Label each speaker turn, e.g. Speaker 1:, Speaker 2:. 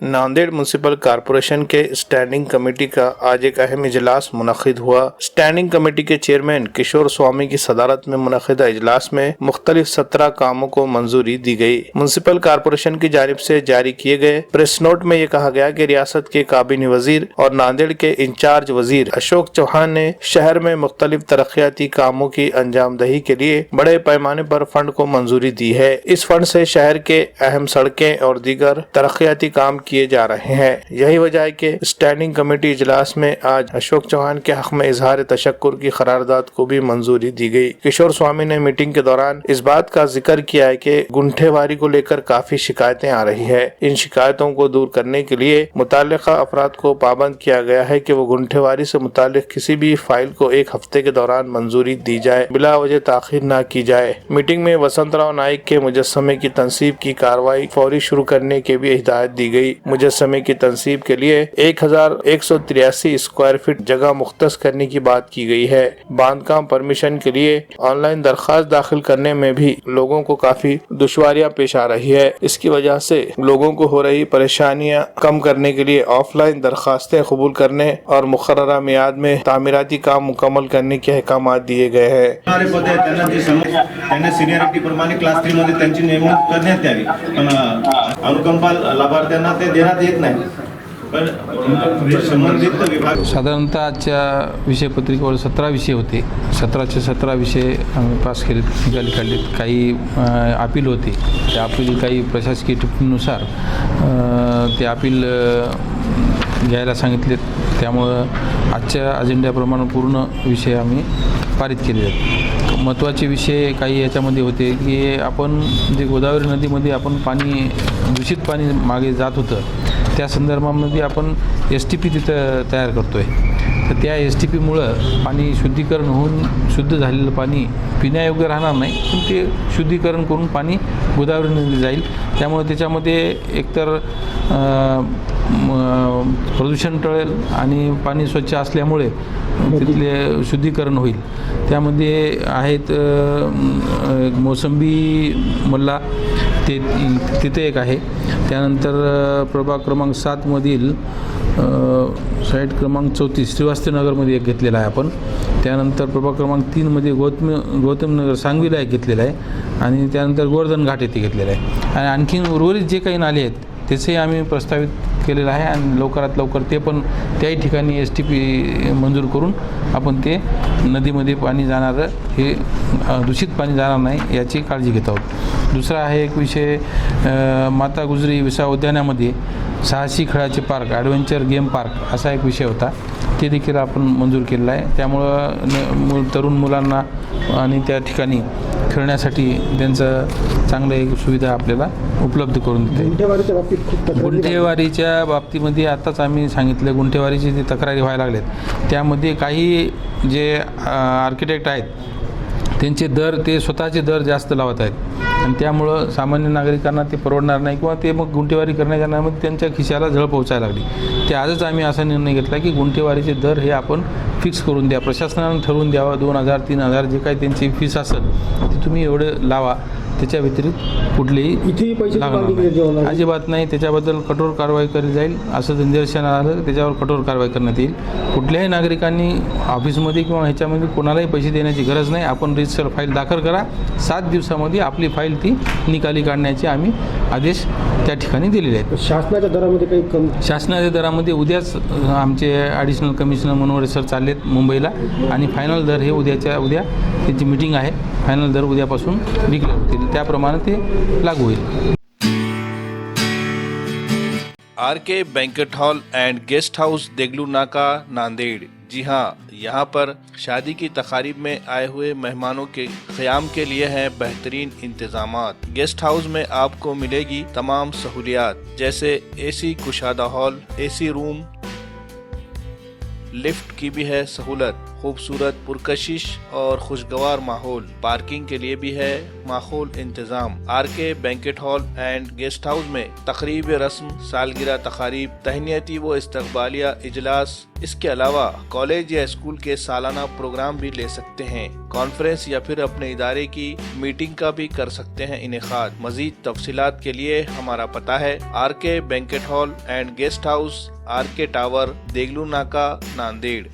Speaker 1: Nanded municipal corporation के standing committee का आज एक अहम इजलास मुनक्किद हुआ। स्टैंडिंग कमेटी के चेयरमैन किशोर स्वामी की सदारत में मुनक्किदा इजलास में मुख्तलिफ 17 कामों को मंजूरी दी गई। म्यूनसिपल कॉरपोरेशन की जानिब से जारी किए गए प्रेस नोट में ये कहा गया कि रियासत के काबीनी वजीर और नांदेड़ के इंचार्ज वजीर अशोक चौहान ने शहर में मुख्तलिफ तरक्याती कामों की अंजामदही के लिए बड़े पैमाने पर फंड को मंजूरी दी है। इस फंड से शहर के अहम सड़कें और दीगर तरक्याती काम किए जा रहे हैं। यही वजह है कि स्टैंडिंग कमेटी इजलास में आज अशोक चौहान के हक में इजहार तशक्कुर की करारदाद को भी मंजूरी दी गई। किशोर स्वामी ने मीटिंग के दौरान इस बात का जिक्र किया है कि गुंठेवारी को लेकर काफी शिकायतें आ रही है। इन शिकायतों को दूर करने के लिए मुताल्लिका अफराद को पाबंद किया गया है कि वो गुंठेवारी से मुताल्लिक किसी भी फाइल को 1 हफ्ते के दौरान मंजूरी दी जाए, बिला वजह ताखीर न की जाए। मीटिंग में वसंतराव नाइक के मुजस्समे की तनसीब की कार्रवाई फौरी शुरू करने की भी हिदायत दी गई। मुजस्समे की तनसीब के लिए 1183 स्क्वायर फीट जगह मुख्तस करने की बात की गई है। बांधकाम परमिशन के लिए ऑनलाइन दरखास्त दाखिल करने में भी लोगों को काफी दुश्वारियां पेश आ रही है। इसकी वजह से लोगों को हो रही परेशानियां कम करने के लिए ऑफलाइन दरखास्तें कबूल करने और मुकर्ररा मियाद में तामीराती काम मुकम्मल करने के अहकाम दिए गए हैं।
Speaker 2: सिनियरिटी प्रमाणे क्लास 3 मध्ये त्यांची नेमणूक करण्यात यावी, पण अनुकंपा लाभार्थ्यांना ते देण्यात येत नाही। पण संबंधित विभाग
Speaker 3: साधारणतः आजच्या विषयपत्रिकेवर 17 विषय होते। 17चे 17 विषय आम्ही पास केले, निकाली काढलेत। काही अपील होते, त्या अपील काही प्रशासकीय टिप्पणीनुसार ते अपील घ्यायला सांगितलेत। त्यामुळं आजच्या अजेंड्याप्रमाणे पूर्ण विषय आम्ही पारित केले आहेत। महत्त्वाचे विषय काही याच्यामध्ये होते की आपण जे गोदावरी नदीमध्ये आपण पाणी दूषित पाणी मागे जात होतं, त्या संदर्भामध्ये आपण STP तिथं तयार करतो आहे। तर त्या STPमुळं पाणी शुद्धीकरण होऊन शुद्ध झालेलं पाणी पिण्यायोग्य राहणार नाही, पण ते शुद्धीकरण करून पाणी गोदावरी नदीला जाईल। त्यामुळे त्याच्यामध्ये एकतर प्रदूषण टळेल आणि पाणी स्वच्छ असल्यामुळे तिथले शुद्धीकरण होईल। त्यामध्ये आहेत मोसंबी मल्ला ते तिथे एक आहे। त्यानंतर प्रभाग क्रमांक 7 मधील साईट क्रमांक 34 श्रीवास्तवनगरमध्ये एक घेतलेला आहे आपण। त्यानंतर प्रभाग क्रमांक 3 मध्ये गौतम नगर सांगवीला एक घेतलेला आहे आणि त्यानंतर गोवर्धन घाट येथे घेतलेला आहे। आणि आणखीन उर्वरित जे काही नाले आहेत त्याचंही आम्ही प्रस्तावित केलेलं आहे आणि लवकरात लवकर ते पण त्याही ठिकाणी STP मंजूर करून आपण ते नदीमध्ये पाणी जाणारं हे दूषित पाणी जाणार नाही याची काळजी घेत आहोत। दुसरा आहे एक विषय माता गुजरी विसावा उद्यानामध्ये साहसी खेळाचे पार्क, ॲडव्हेंचर गेम पार्क असा एक विषय होता, ते देखील आपण मंजूर केलेला आहे। त्यामुळं तरुण मुलांना आणि त्या ठिकाणी खेळण्यासाठी त्यांचं चांगलं एक सुविधा आपल्याला उपलब्ध करून देते। गुंठेवारीच्या बाबतीमध्ये आत्ताच आम्ही सांगितलं, गुंठेवारीची जे तक्रारी व्हायला लागल्यात त्यामध्ये काही जे आर्किटेक्ट आहेत त्यांचे दर ते स्वतःचे दर जास्त लावत आहेत आणि त्यामुळं सामान्य नागरिकांना ते परवडणार नाही किंवा ते मग गुंठेवारी करण्यामध्ये त्यांच्या खिशाला झळ पोहोचायला लागली। ते आजच आम्ही असा निर्णय घेतला की गुंठेवारीचे दर हे आपण फिक्स करून द्या, प्रशासनानं ठरवून द्यावा। 2000 3000 जे काही त्यांची फीस असेल ती तुम्ही एवढं लावा, त्याच्या व्यतिरिक्त कुठलेही अजिबात नाही। त्याच्याबद्दल कठोर कारवाई केली जाईल, असं निदर्शन आलं त्याच्यावर कठोर कारवाई करण्यात येईल। कुठल्याही नागरिकांनी ऑफिसमध्ये किंवा ह्याच्यामध्ये कोणालाही पैसे देण्याची गरज नाही। आपण रजिस्टर फाईल दाखल करा, 7 दिवसामध्ये आपली फाईल ती निकाली काढण्याचे आम्ही आदेश त्या ठिकाणी दिलेले आहेत।
Speaker 4: शासनाच्या दरामध्ये काही कमी,
Speaker 3: शासनाच्या दरामध्ये उद्याच आमचे ॲडिशनल कमिशनर मनोहर सर चाललेत मुंबईला आणि फायनल दर हे उद्याच्या उद्या त्याची मीटिंग आहे। फायनल दर उद्यापासून डिक्लेअर होतील, त्याप्रमाणे ते लागू होईल।
Speaker 1: RK banquet hall and guest house Deglur नाका नांदेड़। जी हाँ, यहाँ पर शादी की तकारीब में आए हुए मेहमानों के क़याम के लिए हैं बेहतरीन इंतजामात। गेस्ट हाउस में आपको मिलेगी तमाम सहूलियात जैसे AC कुशादा हॉल, AC रूम, लिफ्ट की भी है सहूलत। खूबसूरत, पुरकशिश और खुशगवार माहौल। पार्किंग के लिए भी है माकूल इंतजाम। RK banquet hall and guest house में तकरीब रस्म, सालगिरह तकारीब, तहनीती व इस्तकबालिया इजलास, इसके अलावा कॉलेज या स्कूल के सालाना प्रोग्राम भी ले सकते हैं। कॉन्फ्रेंस या फिर अपने इदारे की मीटिंग का भी कर सकते हैं इनेकाद। मजीद तफसीलात के लिए हमारा पता है RK banquet hall and guest house, RK tower, Deglur नाका, नांदेड़।